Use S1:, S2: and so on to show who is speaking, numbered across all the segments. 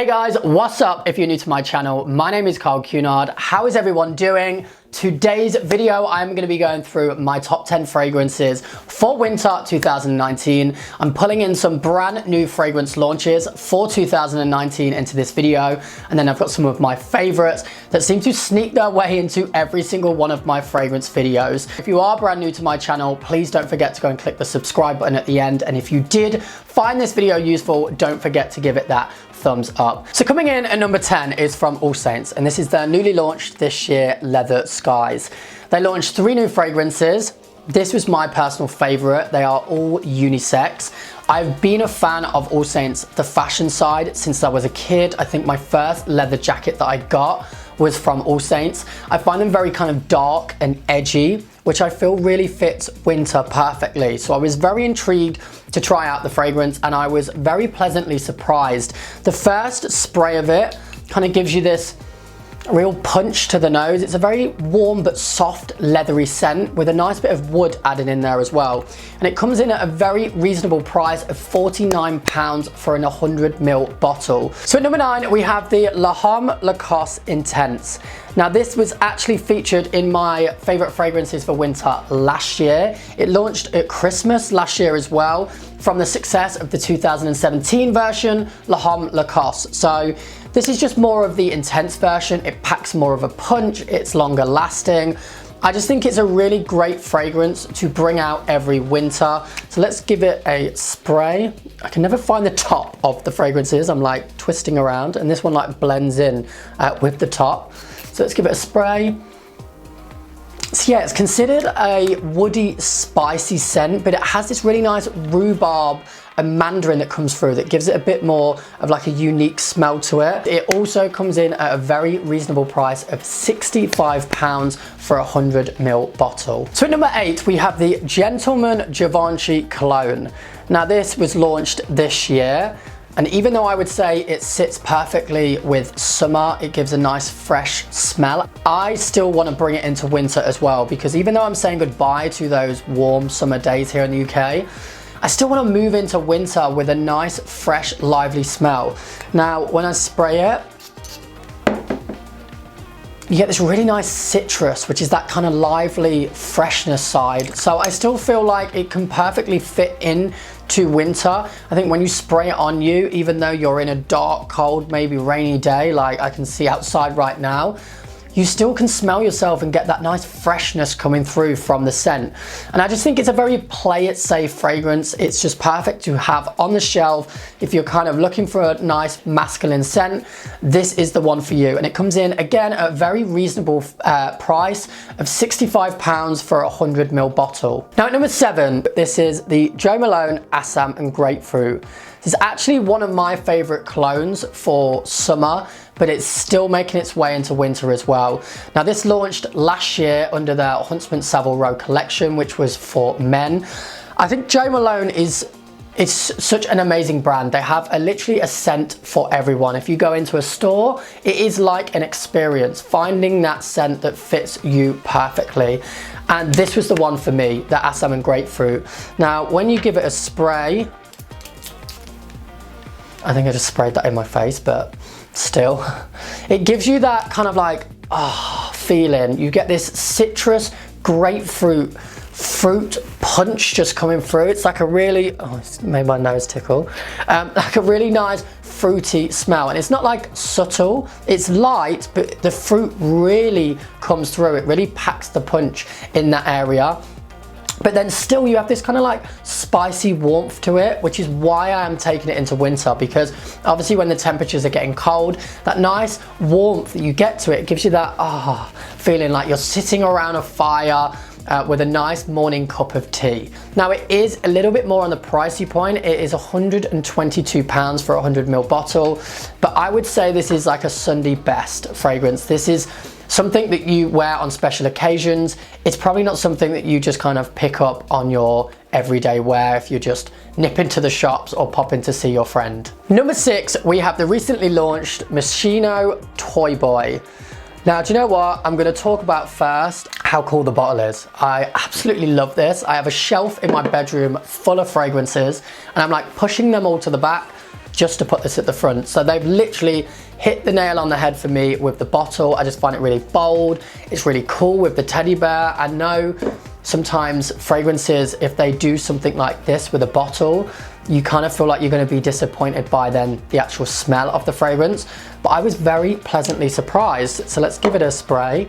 S1: Hey guys, what's up if you're new to my channel? My name is Cunard. How is everyone doing? Today's video, I'm going to be going through my top 10 fragrances for winter 2019. I'm pulling in some brand new fragrance launches for 2019 into this video. And then I've got some of my favorites that seem to sneak their way into every single one of my fragrance videos. If you are brand new to my channel, please don't forget to go and click the subscribe button at the end. And if you did find this video useful, don't forget to give it that thumbs up. So coming in at number 10 is from All Saints, and this is their newly launched this year Leather Skies. They launched 3 new fragrances. This was my personal favorite. They are all unisex. I've been a fan of All Saints, the fashion side, since I was a kid. I think my first leather jacket that I got was from All Saints. I find them very kind of dark and edgy, which I feel really fits winter perfectly. So I was very intrigued to try out the fragrance, and I was very pleasantly surprised. The first spray of it kind of gives you this real punch to the nose. It's a very warm but soft leathery scent with a nice bit of wood added in there as well. And it comes in at a very reasonable price of £49 for an 100ml bottle. So at number 9, we have the Lhomme Lacoste Intense. Now this was actually featured in my favorite fragrances for winter last year. It launched at Christmas last year as well, from the success of the 2017 version, Lhomme Lacoste. So this is just more of the intense version. It packs more of a punch, it's longer lasting. I just think it's a really great fragrance to bring out every winter. So let's give it a spray. I can never find the top of the fragrances. I'm like twisting around, and this one like blends in with the top. So let's give it a spray. So yeah, it's considered a woody, spicy scent, but it has this really nice rhubarb and mandarin that comes through that gives it a bit more of like a unique smell to it. It also comes in at a very reasonable price of £65 for a 100ml bottle. So at number 8, we have the Gentleman Jevon Cologne. Now this was launched this year, and even though I would say it sits perfectly with summer, it gives a nice fresh smell, I still want to bring it into winter as well, because even though I'm saying goodbye to those warm summer days here in the UK, I still want to move into winter with a nice, fresh, lively smell. Now, when I spray it, you get this really nice citrus, which is that kind of lively freshness side. So I still feel like it can perfectly fit in to winter. I think when you spray it on you, even though you're in a dark, cold, maybe rainy day, like I can see outside right now, you still can smell yourself and get that nice freshness coming through from the scent. And I just think it's a very play it safe fragrance. It's just perfect to have on the shelf. If you're kind of looking for a nice masculine scent, this is the one for you. And it comes in again at a very reasonable price of £65 for a 100ml bottle. Now at number 7, this is the Germ Alone Assam and Grapefruit. This is actually one of my favorite colognes for summer, but it's still making its way into winter as well. Now this launched last year under their Huntsman Savile Row collection, which was for men. I think Germ Alone is such an amazing brand. They have literally a scent for everyone. If you go into a store, it is like an experience, finding that scent that fits you perfectly. And this was the one for me, the Assam and Grapefruit. Now, when you give it a spray, I think I just sprayed that in my face, but still, it gives you that kind of like, feeling. You get this citrus, grapefruit, fruit punch just coming through. It's like a really, it's made my nose tickle, like a really nice fruity smell. And it's not like subtle, it's light, but the fruit really comes through. It really packs the punch in that area. But then still you have this kind of like spicy warmth to it, which is why I am taking it into winter, because obviously when the temperatures are getting cold, that nice warmth that you get to it gives you that feeling like you're sitting around a fire with a nice morning cup of tea. Now it is a little bit more on the pricey point. It is £122 for a 100ml bottle, but I would say this is like a Sunday best fragrance. This is something that you wear on special occasions. It's probably not something that you just kind of pick up on your everyday wear if you just nip into the shops or pop in to see your friend. Number 6, we have the recently launched Moschino Toy Boy. Now, do you know what? I'm going to talk about first how cool the bottle is. I absolutely love this. I have a shelf in my bedroom full of fragrances, and I'm like pushing them all to the back, just to put this at the front. So they've literally hit the nail on the head for me with the bottle. I just find it really bold. It's really cool with the teddy bear. I know sometimes fragrances, if they do something like this with a bottle, you kind of feel like you're going to be disappointed by then the actual smell of the fragrance. But I was very pleasantly surprised. So let's give it a spray.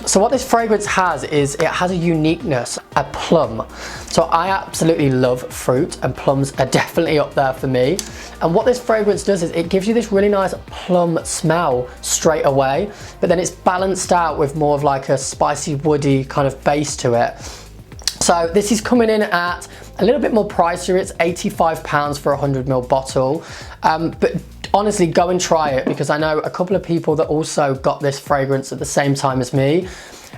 S1: So what this fragrance has is it has a uniqueness, a plum. So I absolutely love fruit, and plums are definitely up there for me. And what this fragrance does is it gives you this really nice plum smell straight away, but then it's balanced out with more of like a spicy, woody kind of base to it. So this is coming in at a little bit more pricier. It's £85 for a 100ml bottle. But honestly, go and try it, because I know a couple of people that also got this fragrance at the same time as me.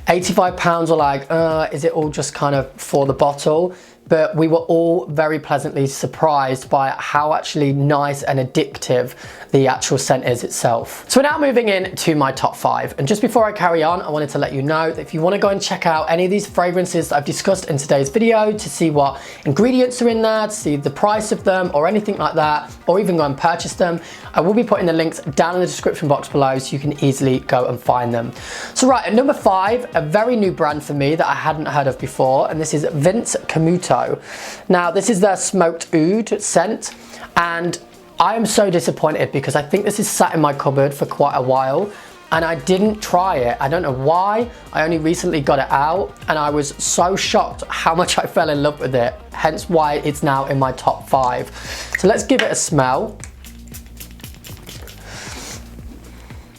S1: £85 were like, is it all just kind of for the bottle? But we were all very pleasantly surprised by how actually nice and addictive the actual scent is itself. So we're now moving in to my top 5. And just before I carry on, I wanted to let you know that if you want to go and check out any of these fragrances that I've discussed in today's video, to see what ingredients are in there, to see the price of them or anything like that, or even go and purchase them, I will be putting the links down in the description box below so you can easily go and find them. So right, at number 5, a very new brand for me that I hadn't heard of before, and this is Vince Camuto. Now this is their smoked oud scent, and I am so disappointed because I think this is sat in my cupboard for quite a while and I didn't try it. I don't know why. I only recently got it out and I was so shocked how much I fell in love with it, hence why it's now in my top 5. So let's give it a smell.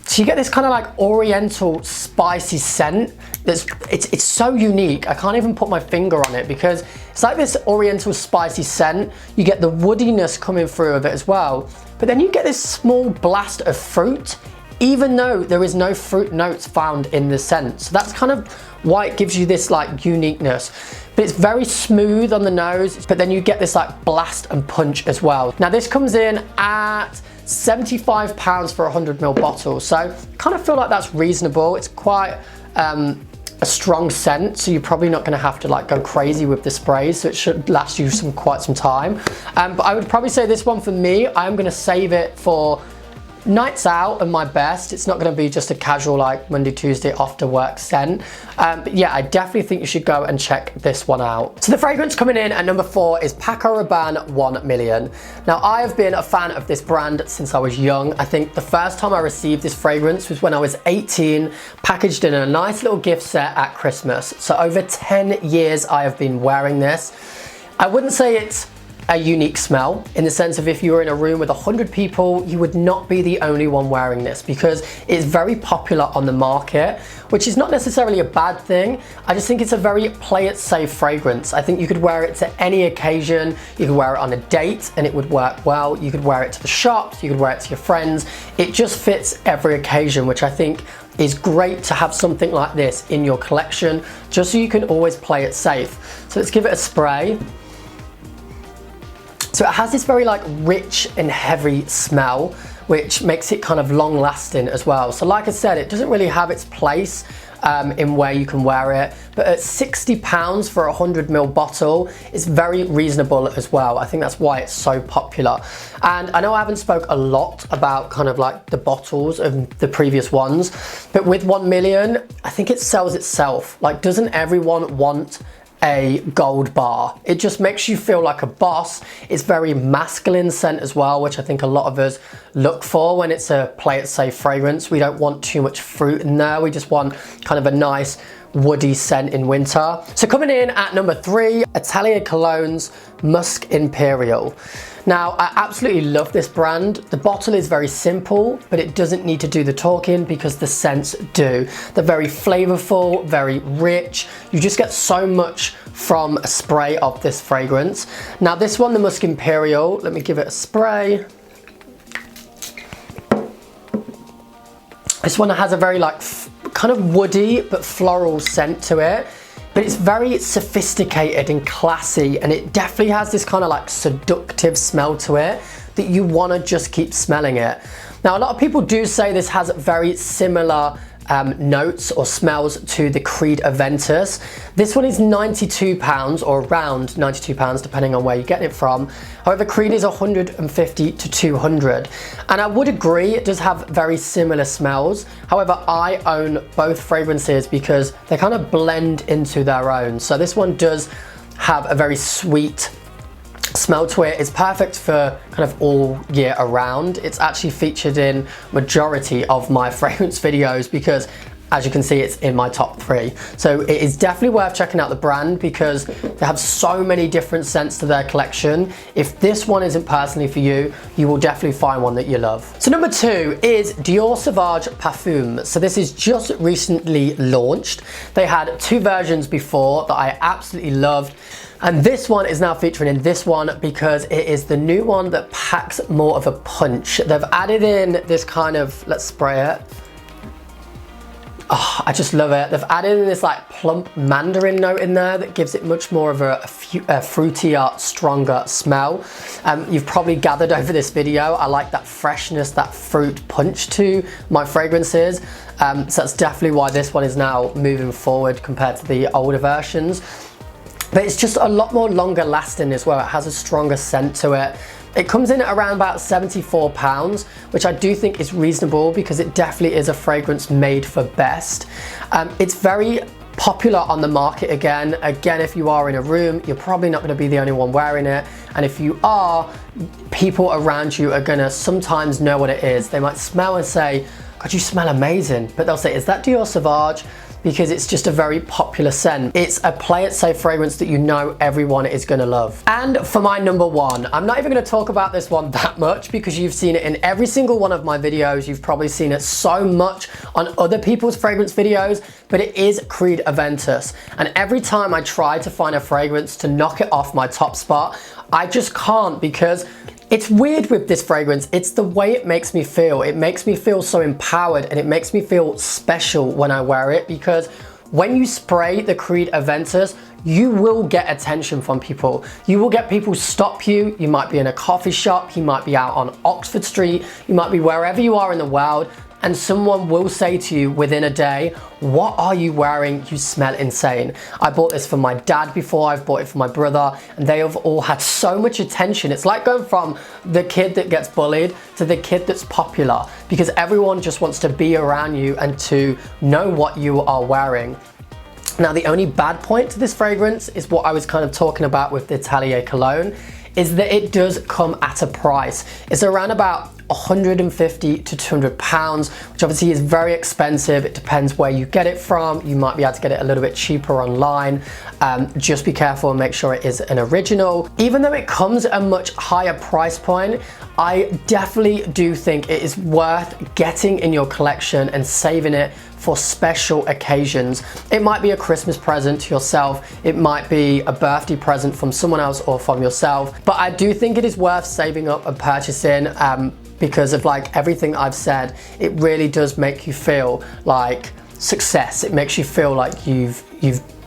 S1: So you get this kind of like oriental spicy scent. It's so unique. I can't even put my finger on it because it's like this oriental spicy scent. You get the woodiness coming through of it as well. But then you get this small blast of fruit, even though there is no fruit notes found in the scent. So that's kind of why it gives you this like uniqueness. But it's very smooth on the nose, but then you get this like blast and punch as well. Now this comes in at £75 for a 100ml bottle. So kind of feel like that's reasonable. It's quite a strong scent, so you're probably not going to have to like go crazy with the sprays, so it should last you quite some time. But I would probably say this one for me, I'm going to save it for nights out and my best. It's not going to be just a casual like Monday, Tuesday after work scent. But yeah, I definitely think you should go and check this one out. So the fragrance coming in at number 4 is Paco Rabanne 1 Million. Now I have been a fan of this brand since I was young. I think the first time I received this fragrance was when I was 18, packaged in a nice little gift set at Christmas. So over 10 years I have been wearing this. I wouldn't say it's a unique smell in the sense of if you were in a room with 100 people, you would not be the only one wearing this, because it's very popular on the market, which is not necessarily a bad thing. I just think it's a very play it safe fragrance. I think you could wear it to any occasion. You could wear it on a date and it would work well. You could wear it to the shops, you could wear it to your friends. It just fits every occasion, which I think is great to have something like this in your collection, just so you can always play it safe. So let's give it a spray. So it has this very like rich and heavy smell, which makes it kind of long lasting as well. So like I said, it doesn't really have its place in where you can wear it, but at £60 for a 100ml bottle, it's very reasonable as well. I think that's why it's so popular. And I know I haven't spoke a lot about kind of like the bottles of the previous ones, but with 1 million, I think it sells itself. Like, doesn't everyone want a gold bar? It just makes you feel like a boss. It's very masculine scent as well, which I think a lot of us look for when it's a play it safe fragrance. We don't want too much fruit in there. We just want kind of a nice woody scent in winter. So coming in at number 3, Italia Colognes Musk Imperial. Now, I absolutely love this brand. The bottle is very simple, but it doesn't need to do the talking because the scents do. They're very flavorful, very rich. You just get so much from a spray of this fragrance. Now this one, the Musk Imperial, let me give it a spray. This one has a very like kind of woody but floral scent to it. But it's very sophisticated and classy, and it definitely has this kind of like seductive smell to it that you want to just keep smelling it. Now, a lot of people do say this has very similar notes or smells to the Crude Aventis. This one is £92 or around £92 depending on where you're getting it from. However, Crude is 150 to 200, and I would agree it does have very similar smells. However, I own both fragrances because they kind of blend into their own. So this one does have a very sweet smell to it. It's perfect for kind of all year around. It's actually featured in majority of my fragrance videos because, as you can see, it's in my top 3. So it is definitely worth checking out the brand because they have so many different scents to their collection. If this one isn't personally for you, you will definitely find one that you love. So number 2 is Dior Savage Parfum. So this is just recently launched. They had 2 versions before that I absolutely loved. And this one is now featuring in this one because it is the new one that packs more of a punch. They've added in this kind of, let's spray it. Oh, I just love it. They've added in this like plump mandarin note in there that gives it much more of a fruitier, stronger smell. You've probably gathered over this video, I like that freshness, that fruit punch to my fragrances. So that's definitely why this one is now moving forward compared to the older versions. But it's just a lot more longer lasting as well. It has a stronger scent to it. It comes in at around about £74, which I do think is reasonable because it definitely is a fragrance made for best. It's very popular on the market again. If you are in a room, you're probably not going to be the only one wearing it. And if you are, people around you are going to sometimes know what it is. They might smell and say, God, you smell amazing. But they'll say, is that Dior Savage? Because it's just a very popular scent. It's a play it safe fragrance that you know everyone is gonna love. And for my number 1, I'm not even gonna talk about this one that much because you've seen it in every single one of my videos. You've probably seen it so much on other people's fragrance videos, but it is Crude Aventis. And every time I try to find a fragrance to knock it off my top spot, I just can't because it's weird with this fragrance. It's the way it makes me feel. It makes me feel so empowered and it makes me feel special when I wear it because when you spray the Crude Aventis, you will get attention from people. You will get people stop you. You might be in a coffee shop. You might be out on Oxford Street. You might be wherever you are in the world. And someone will say to you within a day, what are you wearing? You smell insane. I bought this for my dad before, I've bought it for my brother, and they have all had so much attention. It's like going from the kid that gets bullied to the kid that's popular because everyone just wants to be around you and to know what you are wearing. Now, the only bad point to this fragrance is what I was kind of talking about with the Italia Colognes, is that it does come at a price. It's around about 150 to 200 pounds, which obviously is very expensive. It depends where you get it from. You might be able to get it a little bit cheaper online. Just be careful and make sure it is an original. Even though it comes at a much higher price point, I definitely do think it is worth getting in your collection and saving it for special occasions. It might be a Christmas present to yourself, it might be a birthday present from someone else or from yourself, but I do think it is worth saving up and purchasing because of like everything I've said. It really does make you feel like success. It makes you feel like you've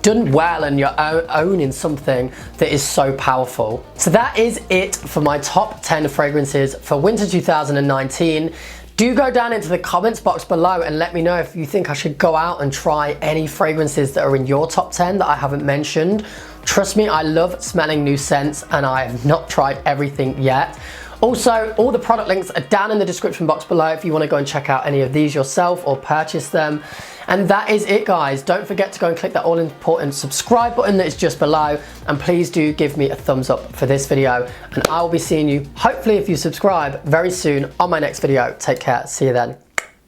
S1: done well and you're owning something that is so powerful. So that is it for my top 10 fragrances for winter 2019. Do go down into the comments box below and let me know if you think I should go out and try any fragrances that are in your top 10 that I haven't mentioned. Trust me, I love smelling new scents and I have not tried everything yet. Also, all the product links are down in the description box below if you want to go and check out any of these yourself or purchase them. And that is it, guys. Don't forget to go and click that all important subscribe button that is just below, and please do give me a thumbs up for this video, and I will be seeing you, hopefully if you subscribe, very soon on my next video. Take care, see you then.